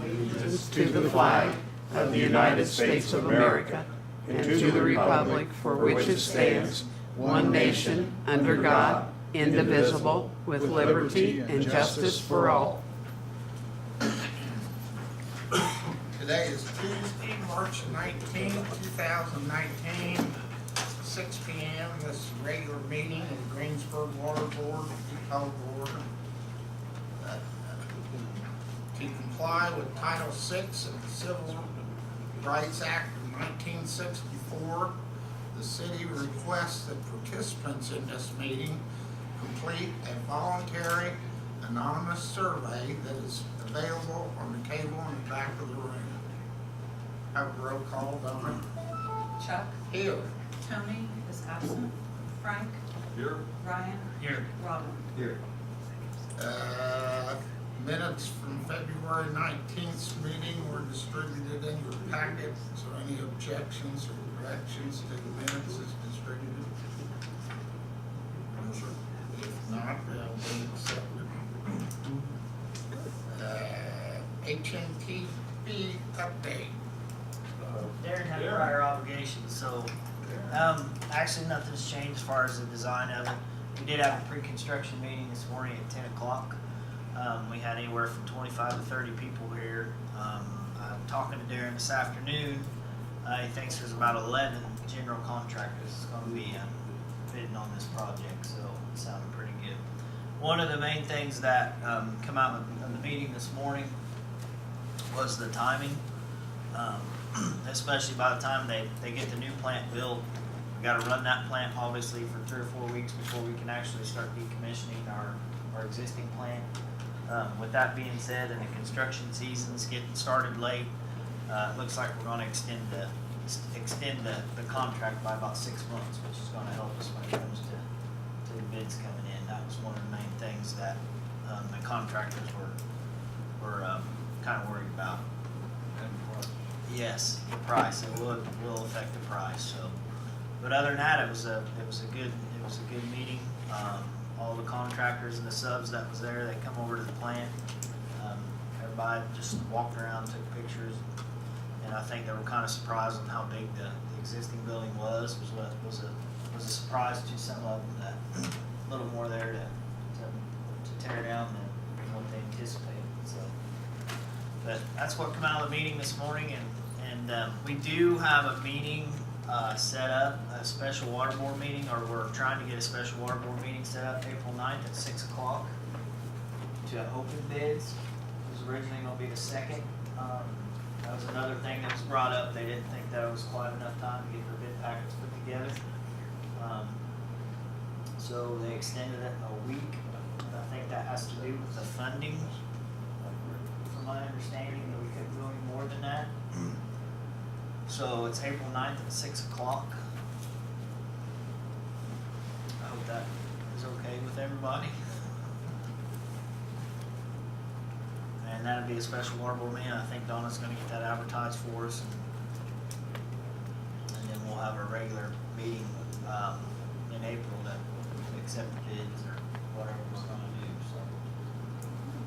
allegiance to the flag of the United States of America and to the republic for which it stands, one nation, under God, indivisible, with liberty and justice for all. Today is Tuesday, March 19, 2019, 6 p.m. This is a regular meeting of the Greensburg Water Board to call to order. To comply with Title VI of the Civil Rights Act of 1964, the city requests that participants in this meeting complete a voluntary anonymous survey that is available on the table in the back of the room. Have a roll call, Donna. Chuck. Here. Tony is absent. Frank. Here. Ryan. Here. Robin. Here. Minutes from February 19th meeting were distributed in your packet. Is there any objections or corrections to the minutes as distributed? If not, they'll be accepted. HNTB update. Darren had prior obligations, so actually nothing's changed as far as the design of it. We did have a pre-construction meeting this morning at 10 o'clock. We had anywhere from 25 to 30 people here. I'm talking to Darren this afternoon. He thinks there's about 11 general contractors going to be bidding on this project, so it sounded pretty good. One of the main things that come out of the meeting this morning was the timing. Especially by the time they get the new plant built. We got to run that plant obviously for 3 or 4 weeks before we can actually start decommissioning our existing plant. With that being said, and the construction season's getting started late, it looks like we're going to extend the contract by about 6 months, which is going to help us when it comes to the bids coming in. That was one of the main things that the contractors were kind of worried about. Yes, the price. It will affect the price. So, but other than that, it was a good meeting. All the contractors and the subs that was there, they come over to the plant. Everybody just walked around, took pictures, and I think they were kind of surprised on how big the existing building was. It was a surprise to some of them that a little more there to tear down than what they anticipated. So, but that's what came out of the meeting this morning, and we do have a meeting set up, a special water board meeting, or we're trying to get a special water board meeting set up April 9th at 6 o'clock to open bids. It was originally going to be the 2nd. That was another thing that was brought up. They didn't think that was quite enough time to get their bid packets put together. So they extended it a week. I think that has to do with the funding. From my understanding, that we couldn't go any more than that. So it's April 9th at 6 o'clock. I hope that is okay with everybody. And that'll be a special water board meeting. I think Donna's going to get that advertised for us. And then we'll have a regular meeting in April to accept the bids or whatever we're going to do. So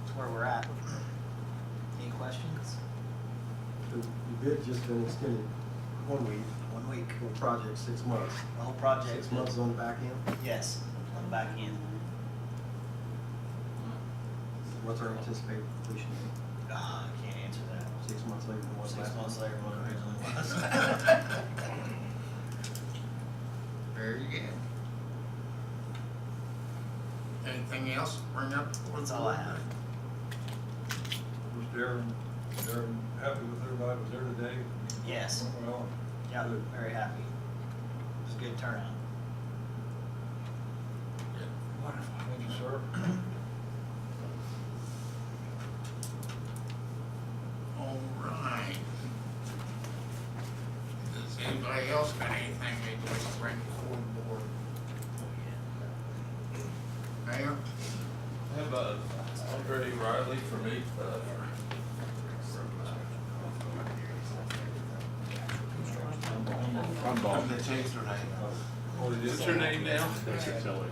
that's where we're at. Any questions? The bid just been extended 1 week. 1 week. The project 6 months. The whole project. 6 months on the back end. Yes, on the back end. What's our anticipated completion date? I can't answer that. 6 months later than what 6 last months month? later, what it originally was. Very good. Anything else to bring up? That's all I have. Was Darren happy with everybody was there today? Yes. Well, Yeah, good. very happy. It was a good turnout. Wonderful. Thank you, sir. All right. Does anybody else got anything they'd like to bring before the board? Mayor? I have Andre Riley for me. Umbaugh. They changed their name. Oh, they did? What's your name now? Baker Tilly.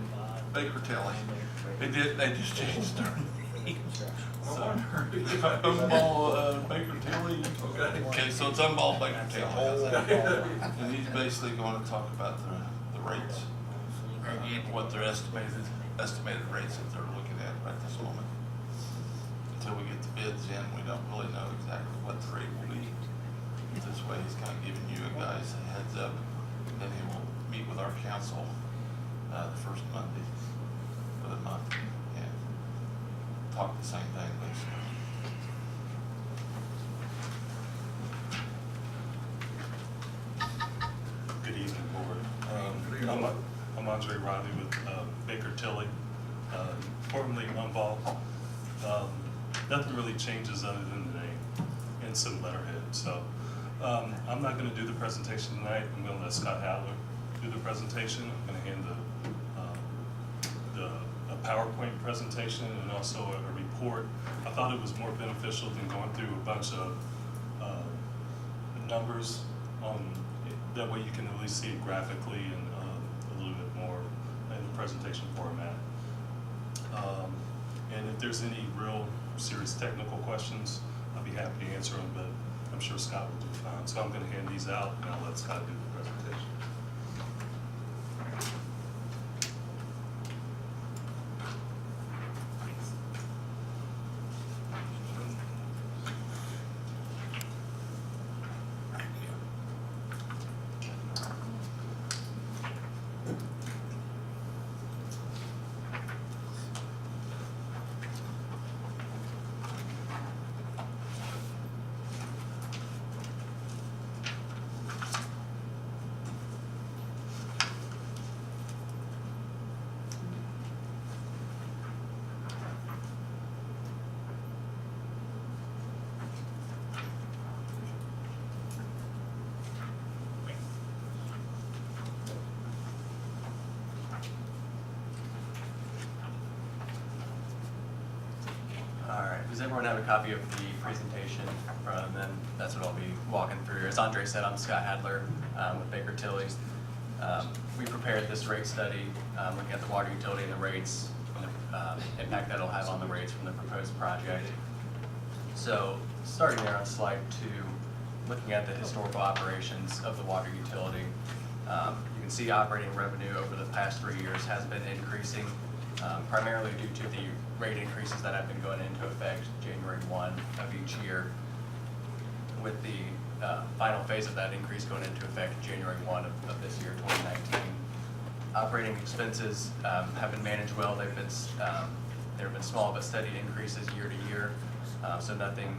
Baker Tilly. They just changed their name. Umbaugh, Baker Tilly. Okay. Okay, so it's Umbaugh, Baker Tilly. how's that? And he's basically going to talk about the rates, what their estimated rates that they're looking at right this moment. Until we get the bids in, we don't really know exactly what the rate will be. This way, he's kind of giving you guys a heads up, and then he will meet with our council the first Monday of the month and talk the same thing, basically. Good evening, board. I'm Andre Riley with Baker Tilly, formerly Umbaugh. Nothing really changes other than the name and some letterhead. So I'm not going to do the presentation tonight. I'm going to let Scott Hadler do the presentation. I'm going to hand a PowerPoint presentation and also a report. I thought it was more beneficial than going through a bunch of numbers on. That way you can really see it graphically and a little bit more in the presentation format. And if there's any real serious technical questions, I'll be happy to answer them, but I'm sure Scott will do fine. So I'm going to hand these out and I'll let Scott do the presentation. All right, does everyone have a copy of the presentation? And then that's what I'll be walking through. As Andre said, I'm Scott Hadler with Baker Tilly. We prepared this rate study looking at the water utility and the rates and the impact that'll have on the rates from the proposed project. So starting there on slide 2, looking at the historical operations of the water utility, you can see operating revenue over the past 3 years has been increasing, primarily due to the rate increases that have been going into effect January 1 of each year, with the final phase of that increase going into effect January 1 of this year, 2019. Operating expenses have been managed well. There have been small but steady increases year to year, so nothing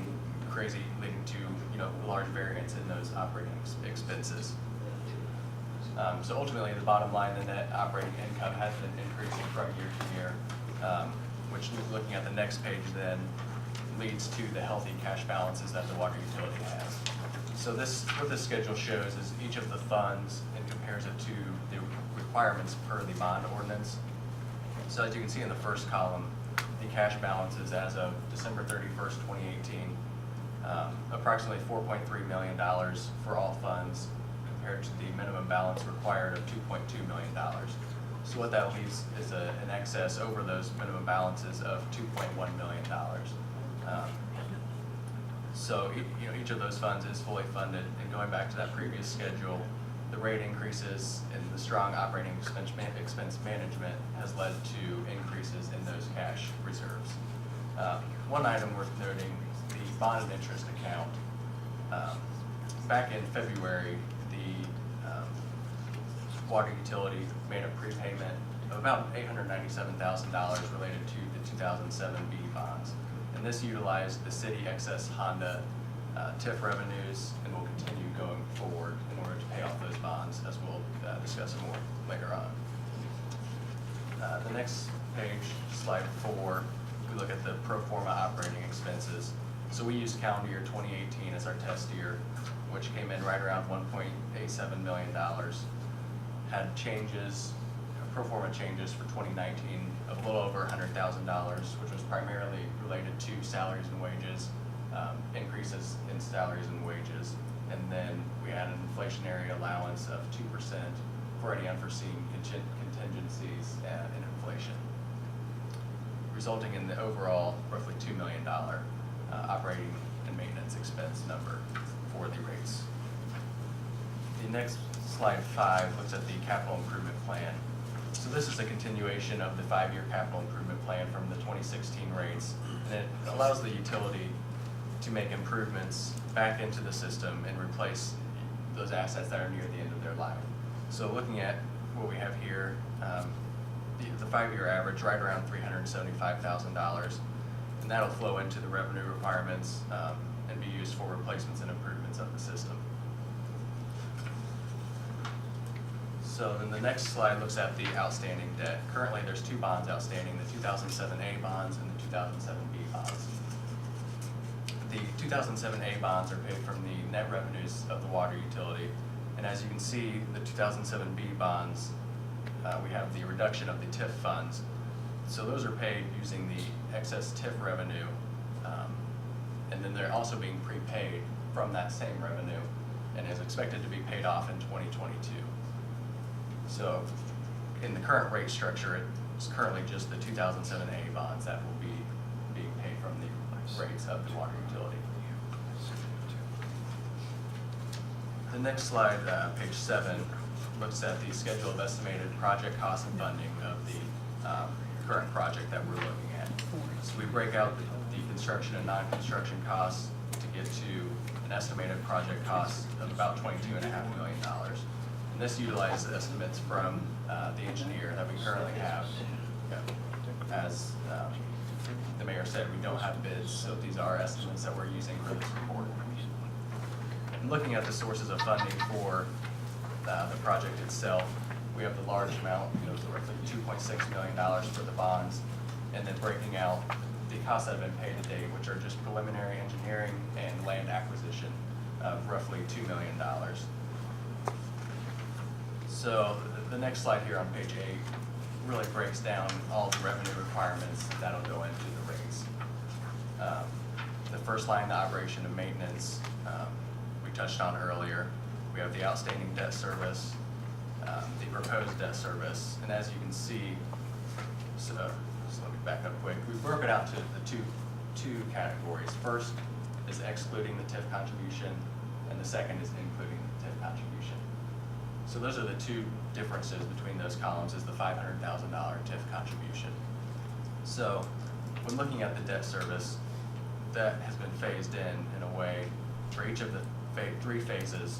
crazy leading to large variance in those operating expenses. So ultimately, the bottom line, the net operating income has been increasing from year to year, which, looking at the next page, then leads to the healthy cash balances that the water utility has. So what this schedule shows is each of the funds and compares it to the requirements per the bond ordinance. So as you can see in the first column, the cash balances as of December 31st, 2018, approximately $4.3 million for all funds, compared to the minimum balance required of $2.2 million. So what that leaves is an excess over those minimum balances of $2.1 million. So each of those funds is fully funded, and going back to that previous schedule, the rate increases and the strong operating expense management has led to increases in those cash reserves. One item worth noting, the bond and interest account. Back in February, the water utility made a prepayment of about $897,000 related to the 2007 B bonds. And this utilized the city excess Honda TIF revenues and will continue going forward in order to pay off those bonds, as we'll discuss more later on. The next page, slide 4, we look at the pro forma operating expenses. So we used calendar year 2018 as our test year, which came in right around $1.87 million. Had changes, pro forma changes for 2019 of a little over $100,000, which was primarily related to salaries and wages, increases in salaries and wages, and then we had an inflationary allowance of 2% for any unforeseen contingencies in inflation. resulting in the overall roughly $2 million operating and maintenance expense number for the rates. The next slide 5 looks at the capital improvement plan. So this is a continuation of the 5-year capital improvement plan from the 2016 rates, and it allows the utility to make improvements back into the system and replace those assets that are near the end of their life. So looking at what we have here, the 5-year average right around $375,000, and that'll flow into the revenue requirements and be used for replacements and improvements of the system. So then the next slide looks at the outstanding debt. Currently there's 2 bonds outstanding, the 2007A bonds and the 2007B bonds. The 2007A bonds are paid from the net revenues of the water utility, and as you can see, the 2007B bonds, we have the reduction of the TIF funds. So those are paid using the excess TIF revenue, and then they're also being prepaid from that same revenue and is expected to be paid off in 2022. So in the current rate structure, it's currently just the 2007A bonds that will be being paid from the rates of the water utility. The next slide, page 7, looks at the schedule of estimated project costs and funding of the current project that we're looking at. So we break out the construction and non-construction costs to get to an estimated project cost of about $22.5 million. And this utilizes estimates from the engineer that we currently have. As the mayor said, we don't have bids, so these are estimates that we're using for this report. And looking at the sources of funding for the project itself, we have the large amount, roughly $2.6 million for the bonds, and then breaking out the costs that have been paid to date, which are just preliminary engineering and land acquisition of roughly $2 million. So the next slide here on page 8 really breaks down all the revenue requirements that'll go into the rates. The first line, the operation and maintenance, we touched on earlier. We have the outstanding debt service, the proposed debt service, and as you can see, so let me back up quick. We broke it out to the two categories. First is excluding the TIF contribution, and the second is including the TIF contribution. So those are the 2 differences between those columns, is the $500,000 TIF contribution. So when looking at the debt service, that has been phased in a way for each of the 3 phases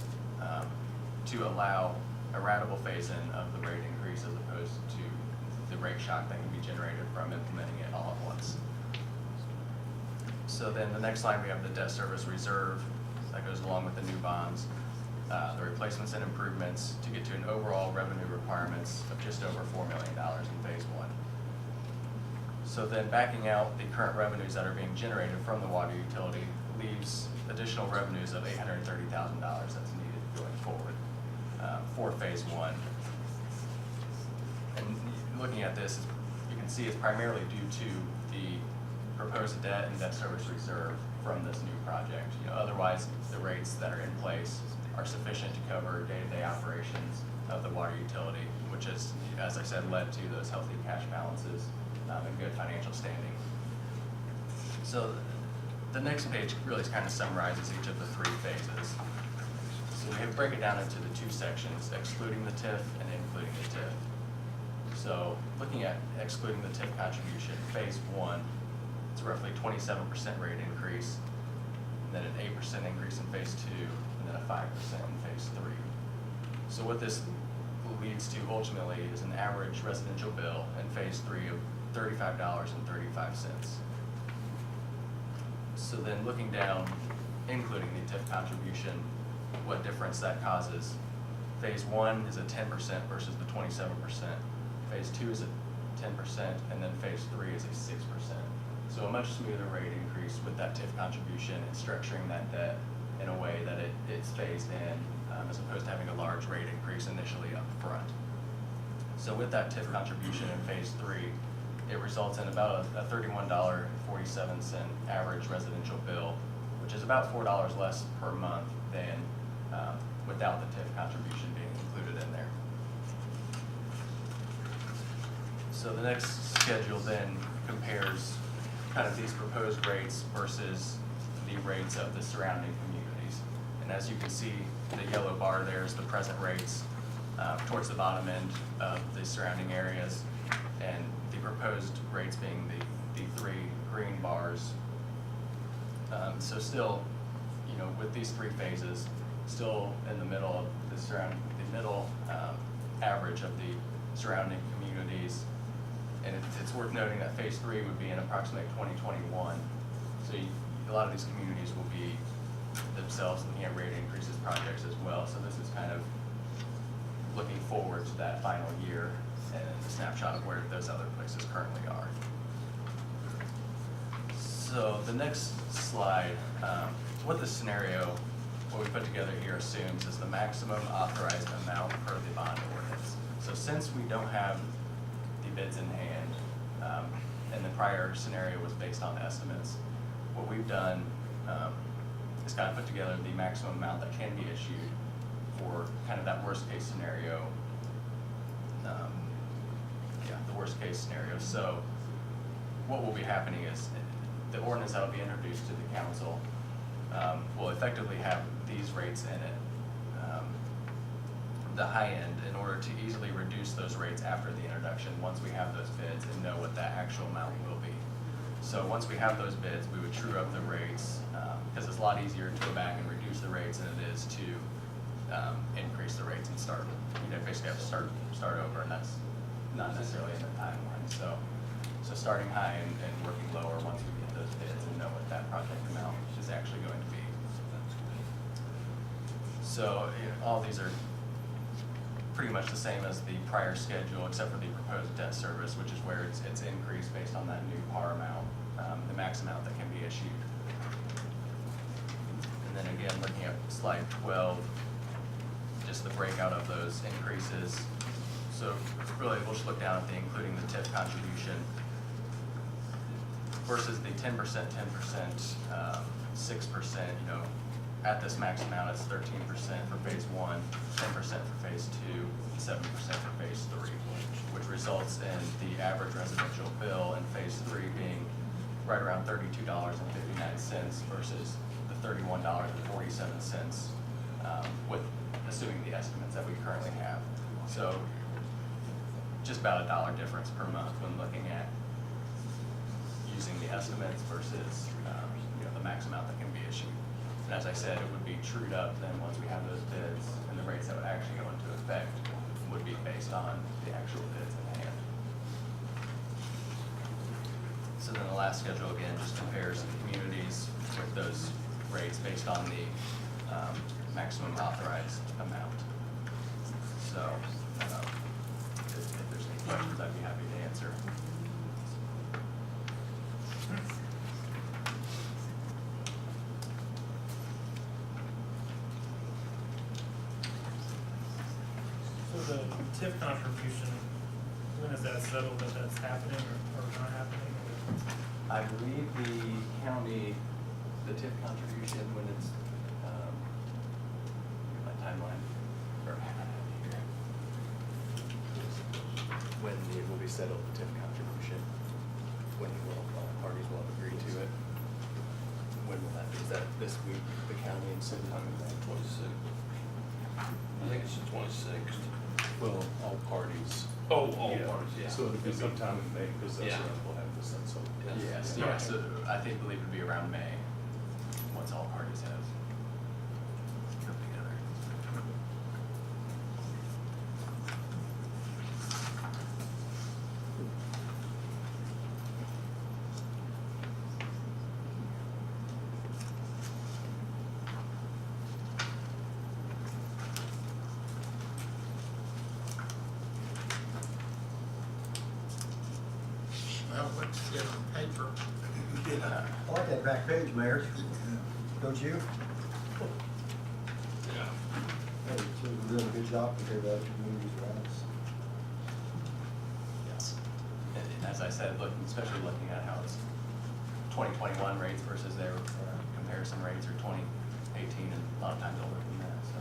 to allow a ratable phase-in of the rate increase as opposed to the rate shock that can be generated from implementing it all at once. So then the next line, we have the debt service reserve that goes along with the new bonds, the replacements and improvements to get to an overall revenue requirements of just over $4 million in phase 1. So then backing out the current revenues that are being generated from the water utility leaves additional revenues of $830,000 that's needed going forward for phase 1. And looking at this, you can see it's primarily due to the proposed debt and debt service reserve from this new project. Otherwise, the rates that are in place are sufficient to cover day-to-day operations of the water utility, which has, as I said, led to those healthy cash balances and good financial standing. So the next page really kind of summarizes each of the 3 phases. So we break it down into the 2 sections, excluding the TIF and including the TIF. So looking at excluding the TIF contribution, phase 1, it's roughly 27% rate increase, and then an 8% increase in phase 2, and then a 5% in phase 3. So what this leads to ultimately is an average residential bill in phase 3 of $35.35. So then looking down, including the TIF contribution, what difference that causes. Phase 1 is a 10% versus the 27%. Phase 2 is a 10%, and then phase 3 is a 6%. So a much smoother rate increase with that TIF contribution and structuring that debt in a way that it's phased in as opposed to having a large rate increase initially up front. So with that TIF contribution in phase 3, it results in about a $31.47 average residential bill, which is about $4 less per month than without the TIF contribution being included in there. So the next schedule then compares kind of these proposed rates versus the rates of the surrounding communities. And as you can see, the yellow bar there is the present rates towards the bottom end of the surrounding areas, and the proposed rates being the three green bars. So still, you know, with these three phases, still in the middle of the middle average of the surrounding communities. And it's worth noting that phase 3 would be in approximately 2021. So a lot of these communities will be themselves looking at rate increases projects as well. So this is kind of looking forward to that final year and a snapshot of where those other places currently are. So the next slide, what the scenario, what we put together here assumes is the maximum authorized amount per the bond ordinance. So since we don't have the bids in hand, and the prior scenario was based on estimates, what we've done is kind of put together the maximum amount that can be issued for kind of that worst case scenario. The worst case scenario. So what will be happening is the ordinance that will be introduced to the council will effectively have these rates in it. The high end, in order to easily reduce those rates after the introduction, once we have those bids and know what that actual amount will be. So once we have those bids, we would true up the rates, because it's a lot easier to go back and reduce the rates than it is to increase the rates and start, basically have to start over, and that's not necessarily in the timeline. So starting high and working lower once we get those bids and know what that project amount is actually going to be. So all these are pretty much the same as the prior schedule, except for the proposed debt service, which is where it's increased based on that new par amount, the max amount that can be issued. And then again, looking at slide 12, just the breakout of those increases. So really, we'll just look down at the including the TIF contribution versus the 10%, 10%, 6%, at this max amount, it's 13% for phase 1, 10% for phase 2, and 7% for phase 3, which results in the average residential bill in phase 3 being right around $32.59 versus the $31.47 with assuming the estimates that we currently have. So just about $1 difference per month when looking at using the estimates versus the max amount that can be issued. And as I said, it would be trued up then once we have those bids, and the rates that would actually go into effect would be based on the actual bids in hand. So then the last schedule again just compares the communities with those rates based on the maximum authorized amount. So if there's any questions, I'd be happy to answer. So the TIF contribution, when is that settled that that's happening or not happening? I believe the county, the TIF contribution, when it's, my timeline, or here. When it will be settled, the TIF contribution, when will, all parties will have agreed to it. When will that be? Is that this week, the county and city? 26th. I think it's the 26th. Well, all parties. Oh, all parties, yeah. So it'll be sometime in May, because that's Yeah. when we'll have this, and so. Yes, yeah, so I believe it'd be around May, once all parties have come together. Well, let's get on paper. I like that back page, Mayor. Don't you? Yeah. Hey, so we're doing a good job compared to other communities around us. Yes. And as I said, especially looking at how it's 2021 rates versus their comparison rates are 2018 and a lot of times older than that, so.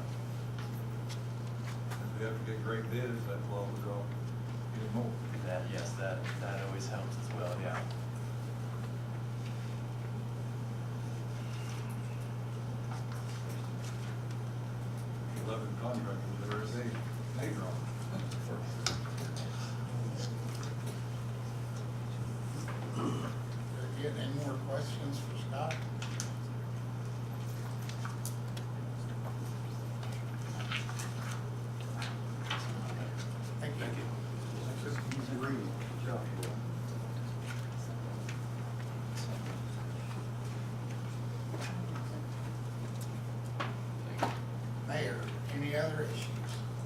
If we have to get great bids, that will draw even more. Yes, that always helps as well, yeah. 11 contractors there, they draw. Very good. Any more questions for Scott? Thank you. He's agreeing. Good job, boy. Mayor, any other issues?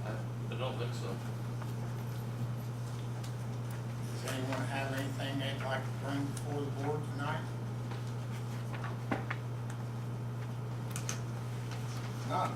I don't think so. Does anyone have anything they'd like to bring before the board tonight? None.